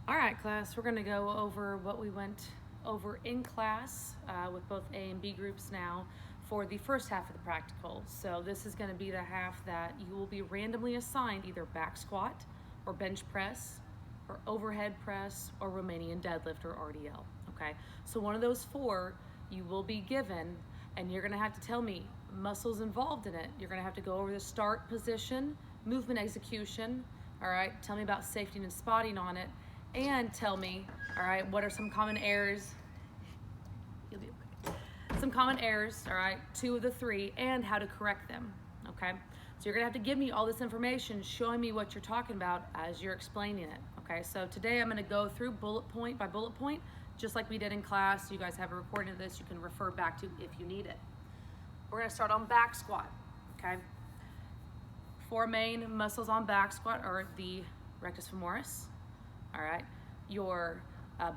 All right, class, we're going to go over what we went over in class with both A and B groups now for the first half of the practical. So this is going to be the half that you will be randomly assigned either back squat or bench press or overhead press or Romanian deadlift or RDL, okay? So one of those four you will be given, and you're going to have to tell me muscles involved in it. You're going to have to go over the start position, movement execution, all right? Tell me about safety and spotting on it, and tell me, all right, what are some common errors? You'll be okay. Some common errors, all right, 2 of the 3, and how to correct them, okay? So you're gonna have to give me all this information, showing me what you're talking about as you're explaining it, okay? So today I'm gonna go through bullet point by bullet point, just like we did in class. You guys have a recording of this you can refer back to if you need it. We're gonna start on back squat, okay? 4 main muscles on back squat are the rectus femoris, all right, your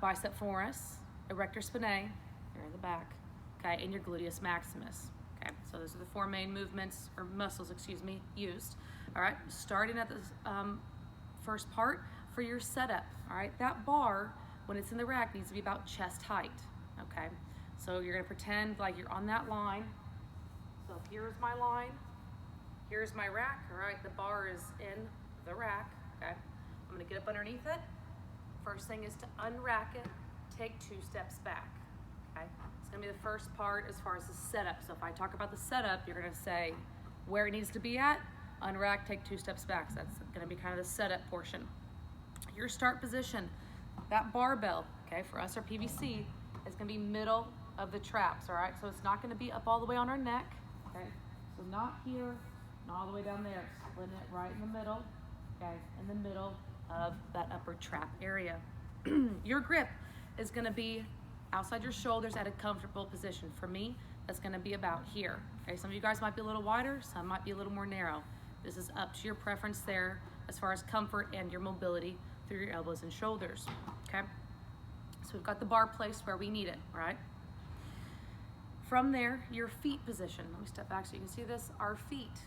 bicep femoris, erector spinae, they're in the back, okay, and your gluteus maximus, okay. So those are the 4 main movements, or muscles, excuse me, used. All right, starting at the first part for your setup, all right, that bar, when it's in the rack, needs to be about chest height, okay. So you're gonna pretend like you're on that line. So here's my line, here's my rack, all right, the bar is in the rack, okay. I'm gonna get up underneath it. First thing is to unrack it, take 2 steps back, okay? It's gonna be the first part as far as the setup. So if I talk about the setup, you're gonna say where it needs to be at, unrack, take 2 steps back. So that's gonna be kind of the setup portion. Your start position, that barbell, okay, for us our PVC, is gonna be middle of the traps, all right? So it's not gonna be up all the way on our neck, okay? So not here, not all the way down there, splitting it right in the middle, okay, in the middle of that upper trap area. Your grip is gonna be outside your shoulders at a comfortable position. For me, that's gonna be about here. Okay, some of you guys might be a little wider, some might be a little more narrow. This is up to your preference there as far as comfort and your mobility through your elbows and shoulders, okay? So we've got the bar placed where we need it, right? From there, your feet position. Let me step back so you can see this. Our feet.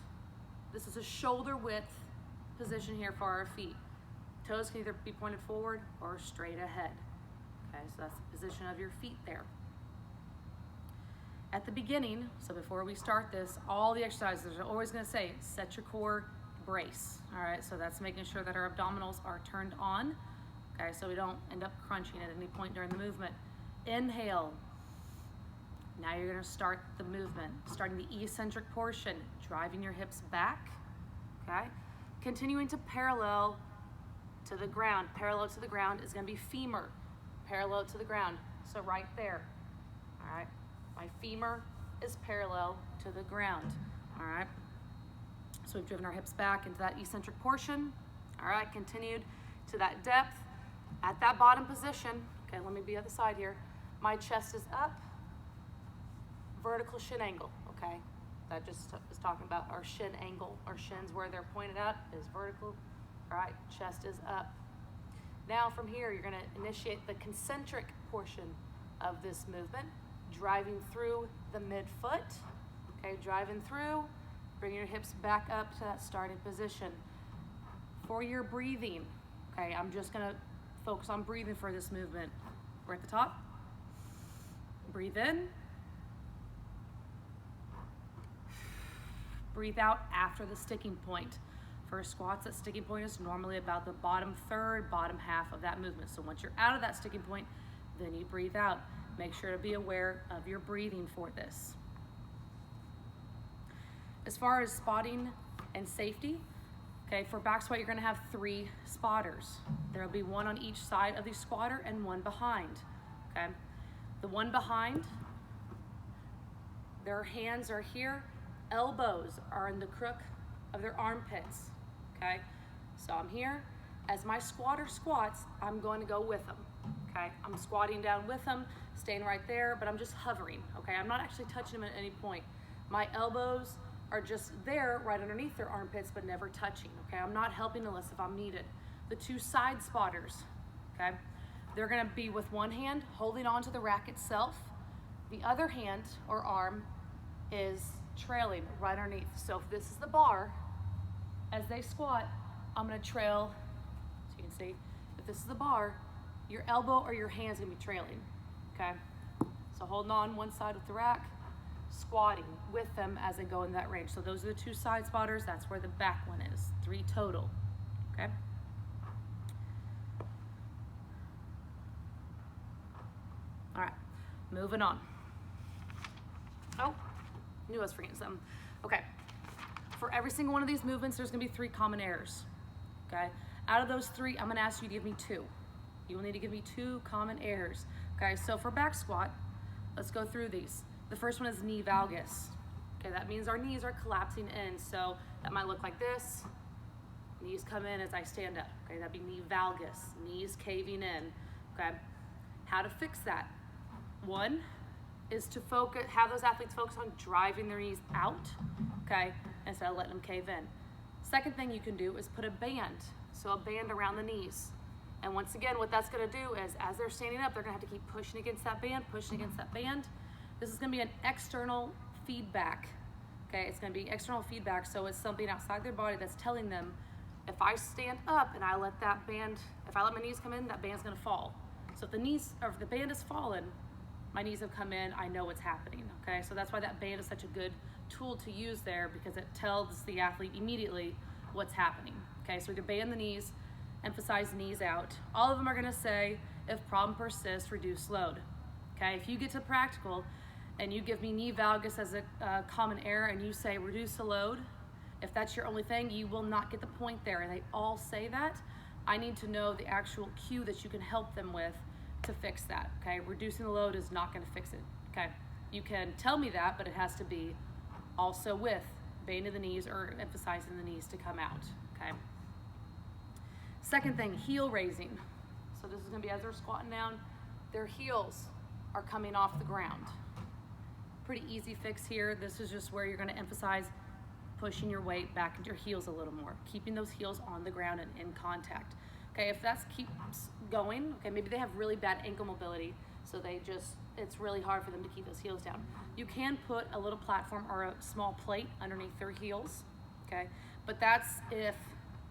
This is a shoulder width position here for our feet. Toes can either be pointed forward or straight ahead. Okay, so that's the position of your feet there. At the beginning, so before we start this, all the exercises are always gonna say, set your core, brace. All right, so that's making sure that our abdominals are turned on. Okay, so we don't end up crunching at any point during the movement. Inhale. Now you're gonna start the movement, starting the eccentric portion, driving your hips back, okay? Continuing to parallel to the ground. Parallel to the ground is gonna be femur, parallel to the ground. So right there, all right? My femur is parallel to the ground, all right? So we've driven our hips back into that eccentric portion, all right? Continued to that depth. At that bottom position, okay, let me be on the side here. My chest is up, vertical shin angle, okay? That just is talking about our shin angle. Our shins, where they're pointed up, is vertical. All right, chest is up. Now from here, you're gonna initiate the concentric portion of this movement, driving through the midfoot, okay, driving through, bring your hips back up to that starting position. For your breathing, okay, I'm just gonna focus on breathing for this movement. We're at the top. Breathe in. Breathe out after the sticking point. For squats, that sticking point is normally about the bottom third, bottom half of that movement. So once you're out of that sticking point, then you breathe out. Make sure to be aware of your breathing for this. As far as spotting and safety, okay, for back squat, you're gonna have 3 spotters. There'll be 1 on each side of the squatter and 1 behind, okay? The 1 behind, their hands are here, elbows are in the crook of their armpits, okay? So I'm here. As my squatter squats, I'm going to go with them, okay? I'm squatting down with them, staying right there, but I'm just hovering, okay? I'm not actually touching them at any point. My elbows are just there right underneath their armpits, but never touching, okay? I'm not helping unless if I'm needed. The 2 side spotters, okay? They're gonna be with 1 hand holding on to the rack itself. The other hand or arm is trailing right underneath. So if this is the bar, as they squat, I'm gonna trail, so you can see, if this is the bar, your elbow or your hand's gonna be trailing, okay? So holding on one side with the rack, squatting with them as they go in that range. So those are the 2 side spotters. That's where the back one is. 3 total, okay? All right, moving on. Oh, knew I was forgetting something. Okay, for every single one of these movements, there's gonna be 3 common errors, okay? Out of those 3, I'm gonna ask you to give me 2. You will need to give me 2 common errors, okay? So for back squat, let's go through these. The first one is knee valgus. Okay, that means our knees are collapsing in. So that might look like this. Knees come in as I stand up. Okay, that'd be knee valgus, knees caving in. Okay, how to fix that? One is to have those athletes focus on driving their knees out, okay, instead of letting them cave in. Second thing you can do is put a band. So a band around the knees. And once again, what that's gonna do is as they're standing up, they're gonna have to keep pushing against that band, pushing against that band. This is gonna be an external feedback, okay? It's gonna be external feedback, so it's something outside their body that's telling them, if I stand up and I let that band, if I let my knees come in, that band's gonna fall. So if the band has fallen, my knees have come in, I know what's happening, okay? So that's why that band is such a good tool to use there, because it tells the athlete immediately what's happening, okay? So either band the knees, emphasize knees out. All of them are gonna say, if problem persists, reduce load, okay? If you get to practical and you give me knee valgus as a common error and you say reduce the load, if that's your only thing, you will not get the point there. And they all say that. I need to know the actual cue that you can help them with to fix that, okay? Reducing the load is not gonna fix it, okay? You can tell me that, but it has to be also with bending the knees or emphasizing the knees to come out, okay? Second thing, heel raising. So this is gonna be as they're squatting down, their heels are coming off the ground. Pretty easy fix here. This is just where you're gonna emphasize pushing your weight back into your heels a little more, keeping those heels on the ground and in contact. Okay, if that keeps going, okay, maybe they have really bad ankle mobility, so it's really hard for them to keep those heels down. You can put a little platform or a small plate underneath their heels, okay? But that's if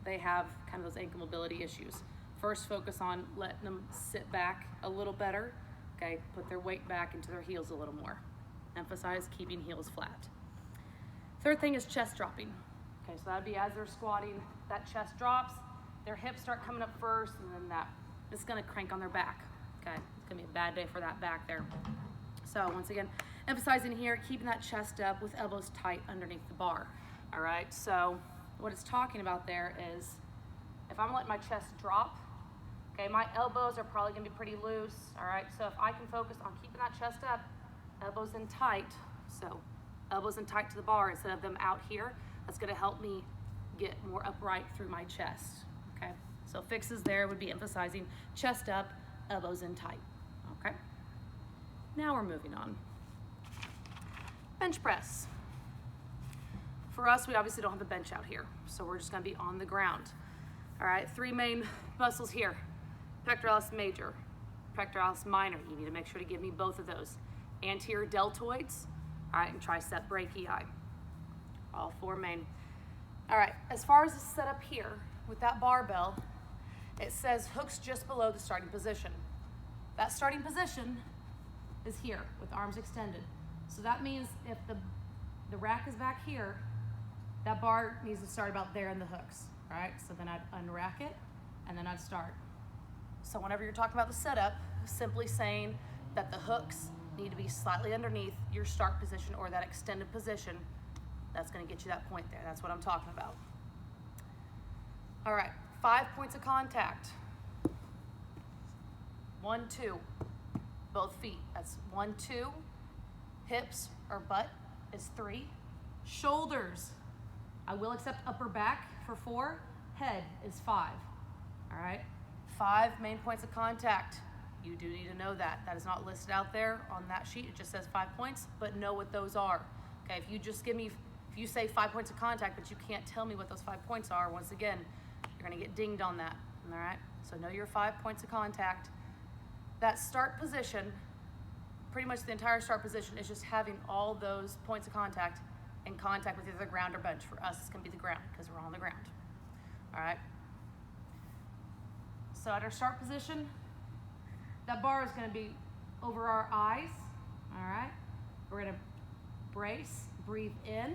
they have kind of those ankle mobility issues. First, focus on letting them sit back a little better, okay? Put their weight back into their heels a little more. Emphasize keeping heels flat. Third thing is chest dropping. Okay, so that'd be as they're squatting, that chest drops, their hips start coming up first, and then it's gonna crank on their back, okay? It's gonna be a bad day for that back there. So once again, emphasizing here, keeping that chest up with elbows tight underneath the bar, all right? So what it's talking about there is, if I'm letting my chest drop, okay, my elbows are probably gonna be pretty loose, all right? So if I can focus on keeping that chest up, elbows in tight, so elbows in tight to the bar instead of them out here, that's gonna help me get more upright through my chest, okay? So fixes there would be emphasizing chest up, elbows in tight, okay? Now we're moving on. Bench press. For us, we obviously don't have a bench out here, so we're just gonna be on the ground. All right, 3 main muscles here. Pectoralis major, pectoralis minor. You need to make sure to give me both of those. Anterior deltoids, all right, and tricep brachii. All 4 main. All right, as far as the setup here with that barbell, it says hooks just below the starting position. That starting position is here with arms extended. So that means if the rack is back here, that bar needs to start about there in the hooks, all right? So then I'd unrack it and then I'd start. So whenever you're talking about the setup, simply saying that the hooks need to be slightly underneath your start position or that extended position, that's gonna get you that point there. That's what I'm talking about. All right, 5 points of contact. 1, 2, both feet. That's 1, 2. Hips or butt is 3. Shoulders, I will accept upper back for 4. Head is 5, all right? 5 main points of contact. You do need to know that. That is not listed out there on that sheet. It just says 5 points, but know what those are. Okay, if you say 5 points of contact, but you can't tell me what those 5 points are, once again, you're gonna get dinged on that, all right? So know your 5 points of contact. That start position, pretty much the entire start position is just having all those points of contact in contact with either the ground or bench. For us, it's gonna be the ground because we're on the ground, all right? So at our start position, That bar is gonna be over our eyes, all right? We're gonna brace, breathe in,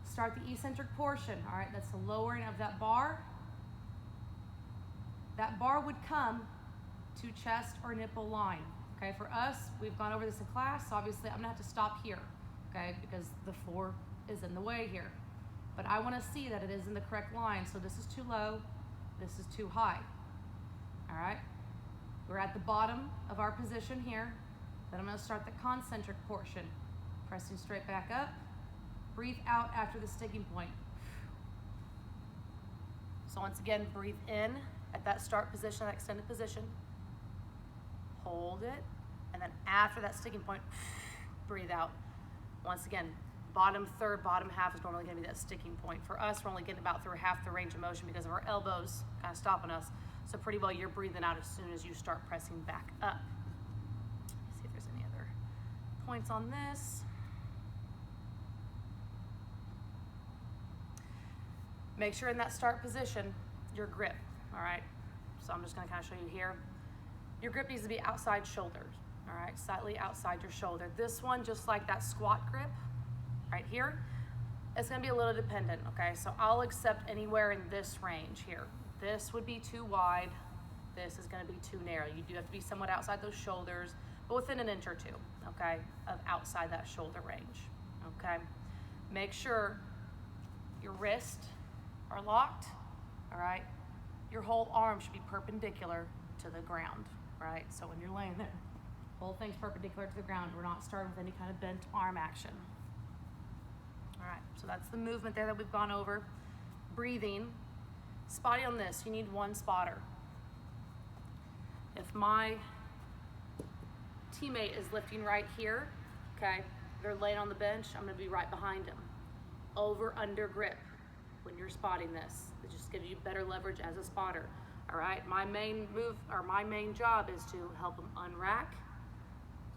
start the eccentric portion, all right? That's the lowering of that bar. That bar would come to chest or nipple line, okay? For us, we've gone over this in class, so obviously I'm gonna have to stop here, okay? Because the floor is in the way here. But I wanna see that it is in the correct line, so this is too low, this is too high, all right? We're at the bottom of our position here. Then I'm gonna start the concentric portion. Pressing straight back up. Breathe out after the sticking point. So once again, breathe in at that start position, that extended position. Hold it, and then after that sticking point, breathe out. Once again, bottom third, bottom half is normally gonna be that sticking point. For us, we're only getting about through half the range of motion because of our elbows kind of stopping us. So pretty well you're breathing out as soon as you start pressing back up. Let's see if there's any other points on this. Make sure in that start position, your grip, all right? So I'm just gonna kind of show you here. Your grip needs to be outside shoulder, all right? Slightly outside your shoulder. This one, just like that squat grip right here, it's gonna be a little dependent, okay? So I'll accept anywhere in this range here. This would be too wide. This is gonna be too narrow. You do have to be somewhat outside those shoulders, but within an inch or two, okay, of outside that shoulder range, okay? Make sure your wrists are locked, all right? Your whole arm should be perpendicular to the ground, right? So when you're laying there, whole thing's perpendicular to the ground. We're not starting with any kind of bent arm action. All right, so that's the movement there that we've gone over. Breathing. Spotting on this, you need one spotter. If my teammate is lifting right here, okay, they're laying on the bench, I'm gonna be right behind them. Over, under grip when you're spotting this. It just gives you better leverage as a spotter, all right? My main move, or my main job is to help them unrack,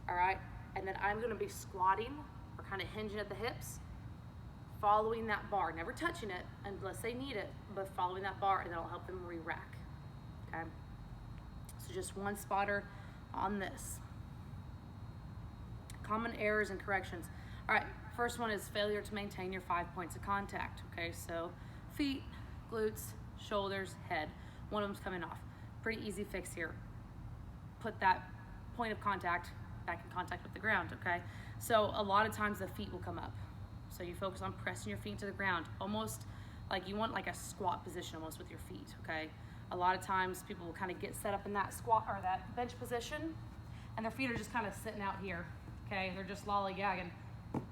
all right? And then I'm gonna be squatting or kind of hinging at the hips, following that bar, never touching it unless they need it, but following that bar, and that'll help them re-rack, okay? So just one spotter on this. Common errors and corrections. All right, first one is failure to maintain your 5 points of contact, okay? So feet, glutes, shoulders, head. One of them's coming off. Pretty easy fix here. Put that point of contact back in contact with the ground, okay? So a lot of times the feet will come up. So you focus on pressing your feet to the ground, almost like you want like a squat position almost with your feet, okay? A lot of times people will kind of get set up in that squat or that bench position, and their feet are just kind of sitting out here, okay? They're just lollygagging.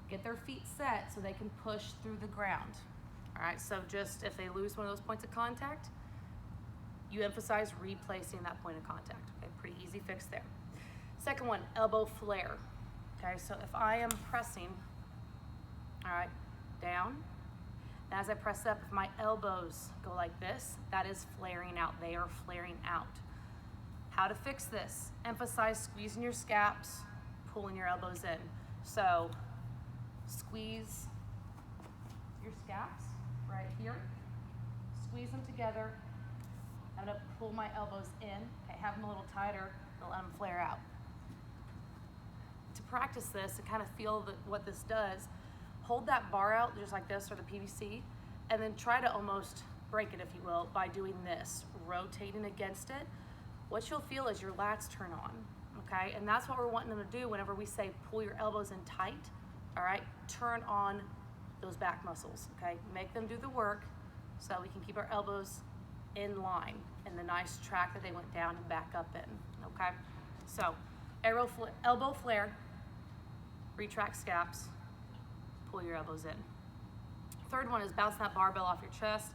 Get their feet set so they can push through the ground, all right? So just if they lose one of those points of contact, you emphasize replacing that point of contact, okay? Pretty easy fix there. Second one, elbow flare, okay? So if I am pressing, all right, down. And as I press up, if my elbows go like this, that is flaring out. They are flaring out. How to fix this? Emphasize squeezing your scaps, pulling your elbows in. So squeeze your scaps right here. Squeeze them together. I'm gonna pull my elbows in. Okay, have them a little tighter to let them flare out. To practice this and kind of feel what this does, hold that bar out just like this, or the PVC, and then try to almost break it, if you will, by doing this, rotating against it. What you'll feel is your lats turn on, okay? And that's what we're wanting them to do whenever we say pull your elbows in tight, all right? Turn on those back muscles, okay? Make them do the work so we can keep our elbows in line in the nice track that they went down and back up in, okay? So, elbow flare, retract scaps, pull your elbows in. Third one is bounce that barbell off your chest.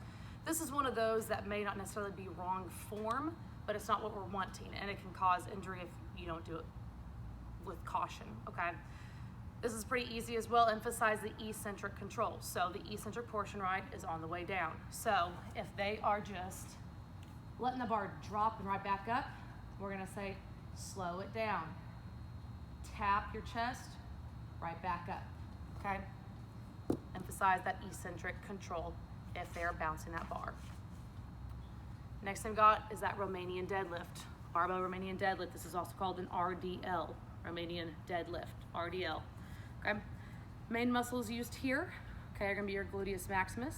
This is one of those that may not necessarily be wrong form, but it's not what we're wanting, and it can cause injury if you don't do it with caution, okay? This is pretty easy as well. Emphasize the eccentric control. So the eccentric portion, right, is on the way down. So if they are just letting the bar drop and right back up, we're gonna say, slow it down. Tap your chest, right back up, okay? Emphasize that eccentric control if they're bouncing that bar. Next thing we got is that Romanian deadlift, Barbell Romanian deadlift. This is also called an RDL, Romanian deadlift, RDL. Okay. Main muscles used here, okay, are gonna be your gluteus maximus,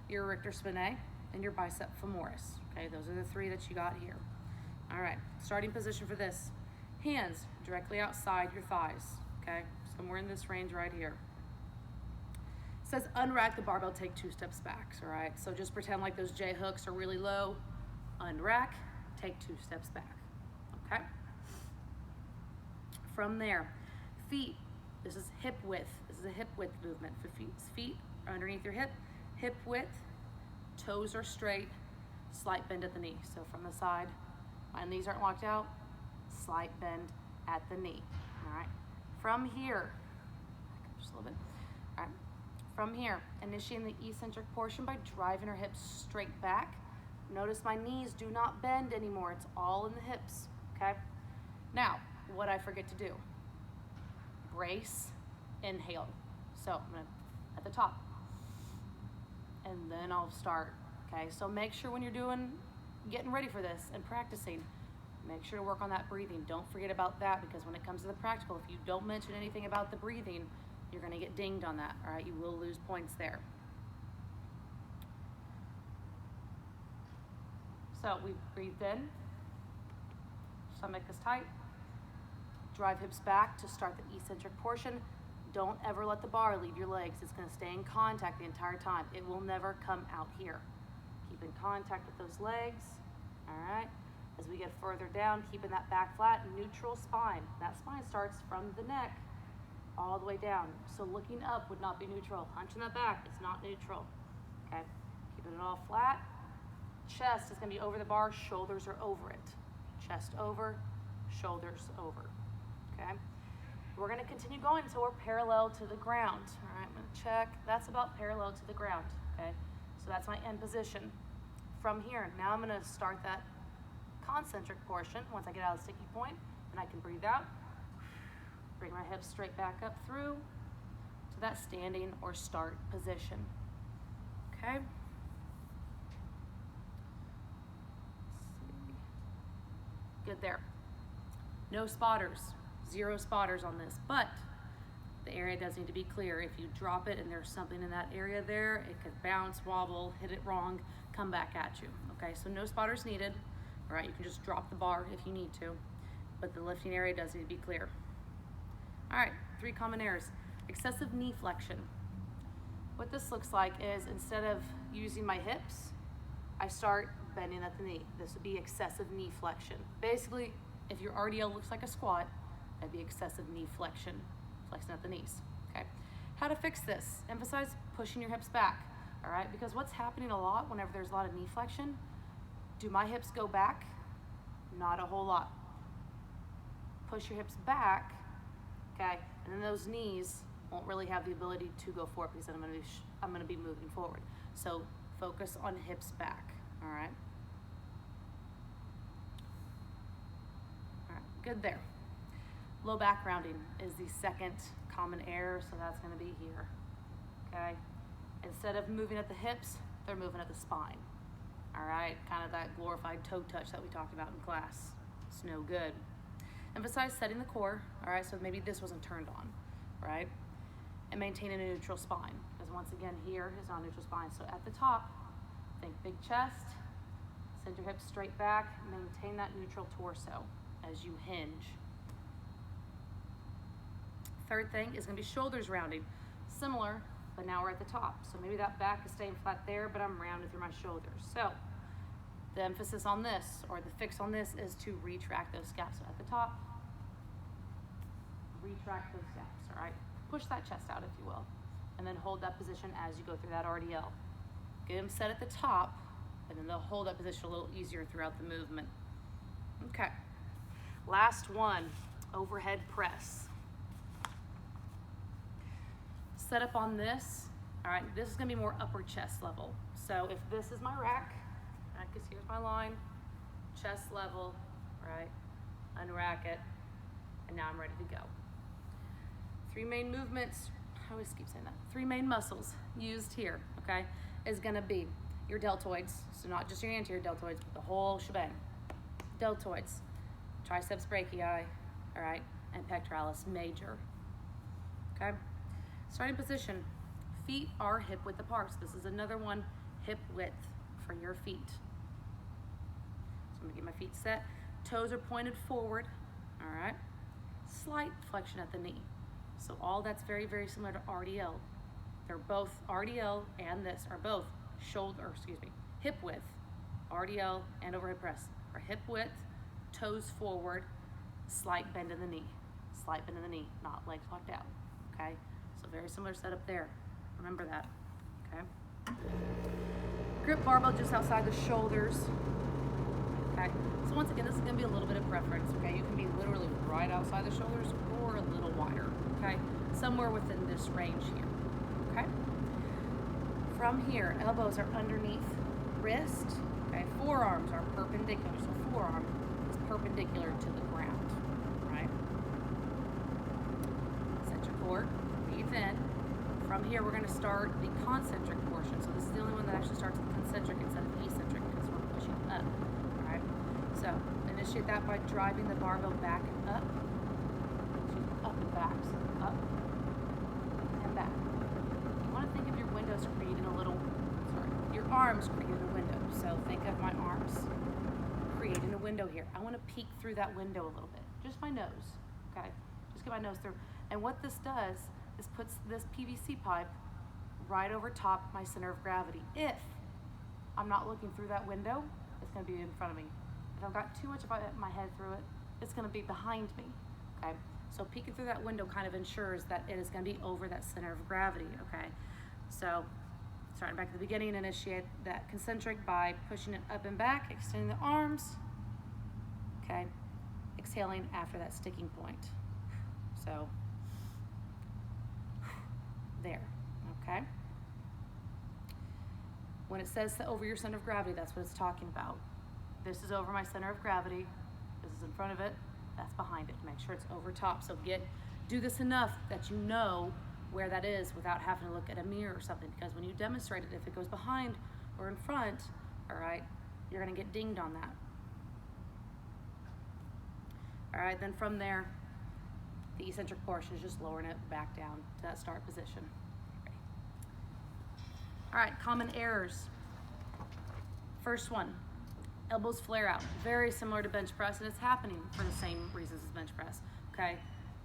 your erector spinae, and your bicep femoris. Okay, those are the three that you got here. All right, starting position for this. Hands directly outside your thighs, okay? Somewhere in this range right here. It says unrack the barbell, take 2 steps back, all right? So just pretend like those J hooks are really low. Unrack, take 2 steps back, okay? From there, feet, this is hip width. This is a hip width movement for feet. Feet are underneath your hip width, toes are straight, slight bend at the knee. So from the side, my knees aren't locked out, slight bend at the knee, all right? From here, just a little bit, all right? From here, initiating the eccentric portion by driving our hips straight back. Notice my knees do not bend anymore. It's all in the hips, okay? Now, what I forget to do, brace, inhale. So I'm gonna, at the top, and then I'll start, okay? So make sure when you're getting ready for this and practicing, make sure to work on that breathing. Don't forget about that, because when it comes to the practical, if you don't mention anything about the breathing, you're gonna get dinged on that, all right? You will lose points there. So we breathed in, stomach is tight, drive hips back to start the eccentric portion. Don't ever let the bar leave your legs. It's gonna stay in contact the entire time. It will never come out here. Keep in contact with those legs, all right? As we get further down, keeping that back flat, neutral spine. That spine starts from the neck all the way down. So looking up would not be neutral. Hunching that back is not neutral, okay? Keeping it all flat. Chest is gonna be over the bar, shoulders are over it. Chest over, shoulders over, okay? We're gonna continue going until we're parallel to the ground. All right, I'm gonna check. That's about parallel to the ground, okay? So that's my end position. From here, now I'm gonna start that concentric portion. Once I get out of the sticky point, then I can breathe out. Bring my hips straight back up through to that standing or start position, okay? Good there. No spotters, 0 spotters on this, but the area does need to be clear. If you drop it and there's something in that area there, it could bounce, wobble, hit it wrong, come back at you, okay? So no spotters needed, all right? You can just drop the bar if you need to, but the lifting area does need to be clear. All right, 3 common errors. Excessive knee flexion. What this looks like is, instead of using my hips, I start bending at the knee. This would be excessive knee flexion. Basically, if your RDL looks like a squat, that'd be excessive knee flexion, flexing at the knees, okay? How to fix this? Emphasize pushing your hips back, all right? Because what's happening a lot whenever there's a lot of knee flexion, do my hips go back? Not a whole lot. Push your hips back, okay? And then those knees won't really have the ability to go forward, because then I'm gonna be moving forward. So focus on hips back, all right? All right, good there. Low back rounding is the second common error, so that's gonna be here, okay? Instead of moving at the hips, they're moving at the spine, all right? Kind of that glorified toe touch that we talked about in class. It's no good. Emphasize setting the core, all right? So maybe this wasn't turned on, right? And maintaining a neutral spine, because once again, here is not neutral spine. So at the top, think big chest, send your hips straight back, maintain that neutral torso as you hinge. Third thing is gonna be shoulders rounding. Similar, but now we're at the top. So maybe that back is staying flat there, but I'm rounding through my shoulders. So the emphasis on this, or the fix on this, is to retract those scaps. So at the top, retract those scaps, all right? Push that chest out, if you will, and then hold that position as you go through that RDL. Get them set at the top, and then they'll hold that position a little easier throughout the movement. Okay, last one, overhead press. Set up on this, all right, this is gonna be more upper chest level. So if this is my rack, right, because here's my line, chest level, right, unrack it, and now I'm ready to go. 3 main movements, I always keep saying that, 3 main muscles used here, okay, is gonna be your deltoids, so not just your anterior deltoids, but the whole shebang, deltoids, triceps brachii, all right, and pectoralis major. Okay, starting position, feet are hip width apart. So this is another one, hip width for your feet. So I'm gonna get my feet set. Toes are pointed forward, all right. Slight flexion at the knee. So all that's very, very similar to RDL. They're both, RDL and this are both hip width. RDL and overhead press are hip width, toes forward, slight bend in the knee. Slight bend in the knee, not legs locked out, okay? So very similar setup there. Remember that, okay? Grip barbell just outside the shoulders, okay? So once again, this is gonna be a little bit of preference, okay? You can be literally right outside the shoulders or a little wider, okay? Somewhere within this range here, okay? From here, elbows are underneath wrist, okay? Forearms are perpendicular, so forearm is perpendicular to the ground, right? Set your core, breathe in. From here, we're gonna start the concentric portion. So this is the only one that actually starts with concentric instead of eccentric because we're pushing up, all right? So initiate that by driving the barbell back and up. Up and back, so up and back. You wanna think of your windows creating your arms creating a window. So think of my arms creating a window here. I wanna peek through that window a little bit. Just my nose, okay? Just get my nose through. And what this does is puts this PVC pipe right over top my center of gravity. If I'm not looking through that window, it's gonna be in front of me. If I've got too much of my head through it, it's gonna be behind me, okay? So peeking through that window kind of ensures that it is gonna be over that center of gravity, okay? So starting back at the beginning, initiate that concentric by pushing it up and back, extending the arms, okay? Exhaling after that sticking point. So, there, okay? When it says over your center of gravity, that's what it's talking about. This is over my center of gravity. This is in front of it. That's behind it. Make sure it's over top. So do this enough that you know where that is without having to look at a mirror or something, because when you demonstrate it, if it goes behind or in front, all right, you're gonna get dinged on that. All right, then from there, the eccentric portion is just lowering it back down to that start position. Ready. All right, common errors. First one, elbows flare out. Very similar to bench press, and it's happening for the same reasons as bench press, okay?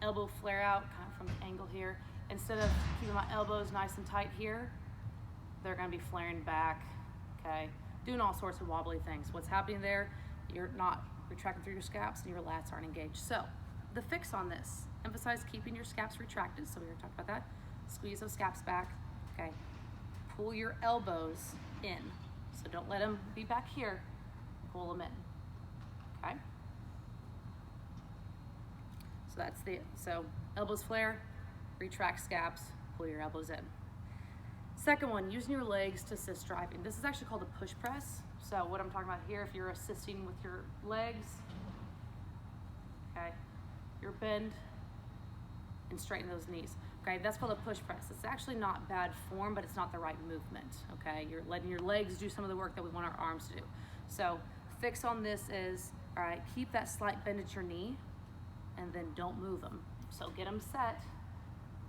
Elbow flare out, kind of from the angle here. Instead of keeping my elbows nice and tight here, they're gonna be flaring back, okay? Doing all sorts of wobbly things. What's happening there, you're retracting through your scaps and your lats aren't engaged. So, the fix on this, emphasize keeping your scaps retracted. So we were talking about that. Squeeze those scaps back, okay? Pull your elbows in. So don't let them be back here, pull them in, okay? So elbows flare, retract scaps, pull your elbows in. Second one, using your legs to assist driving. This is actually called a push press. So what I'm talking about here, if you're assisting with your legs, okay, your bend and straighten those knees. Okay, that's called a push press. It's actually not bad form, but it's not the right movement, okay? You're letting your legs do some of the work that we want our arms to do. So fix on this is, all right, keep that slight bend at your knee and then don't move them. So get them set.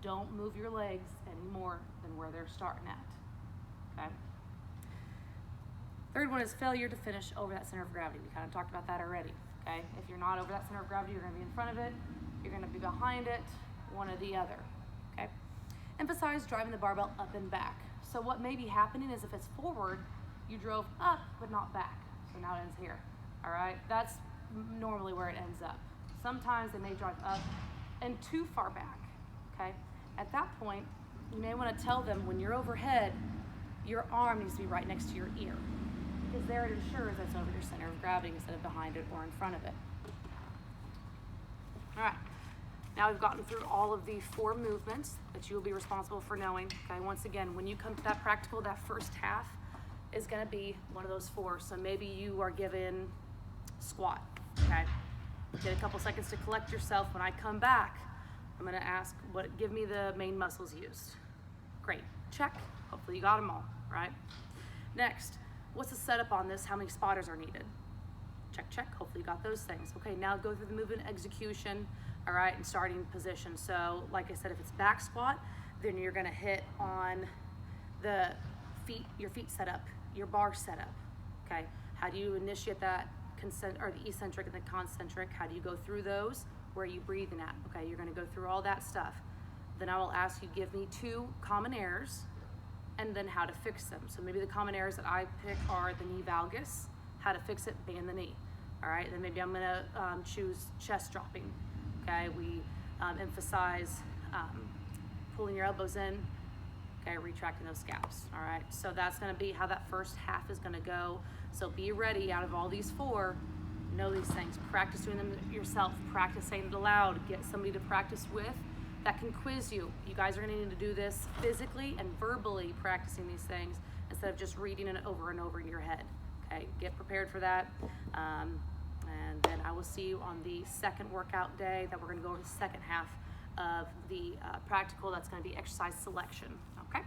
Don't move your legs any more than where they're starting at, okay? Third one is failure to finish over that center of gravity. We kind of talked about that already, okay? If you're not over that center of gravity, you're gonna be in front of it, you're gonna be behind it, one or the other, okay? Emphasize driving the barbell up and back. So what may be happening is if it's forward, you drove up but not back. So now it ends here, all right? That's normally where it ends up. Sometimes they may drive up and too far back, okay? At that point, you may wanna tell them when you're overhead, your arm needs to be right next to your ear, because there it ensures that's over your center of gravity instead of behind it or in front of it. All right, now we've gotten through all of the 4 movements that you will be responsible for knowing. Okay, once again, when you come to that practical, that first half is gonna be one of those 4. So maybe you are given squat, okay? Get a couple seconds to collect yourself. When I come back, I'm gonna ask, give me the main muscles used. Great, check, hopefully you got them all, right? Next, what's the setup on this? How many spotters are needed? Check, check. Hopefully you got those things. Okay, now go through the movement execution, all right, and starting position. So like I said, if it's back squat, then you're gonna hit on the feet, your feet set up, your bar setup, okay? How do you initiate that the eccentric and the concentric? How do you go through those? Where are you breathing at? Okay, you're gonna go through all that stuff. Then I will ask you, give me 2 common errors and then how to fix them. So maybe the common errors that I pick are the knee valgus, how to fix it, band the knee. All right, then maybe I'm gonna choose chest dropping. Okay, we emphasize pulling your elbows in, okay, retracting those scaps. All right, so that's gonna be how that first half is gonna go. So be ready. Out of all these 4, know these things. Practice doing them yourself. Practice saying it aloud. Get somebody to practice with that can quiz you. You guys are gonna need to do this physically and verbally, practicing these things instead of just reading it over and over in your head. Okay, get prepared for that. And then I will see you on the second workout day that we're gonna go over the second half of the practical. That's gonna be exercise selection, okay?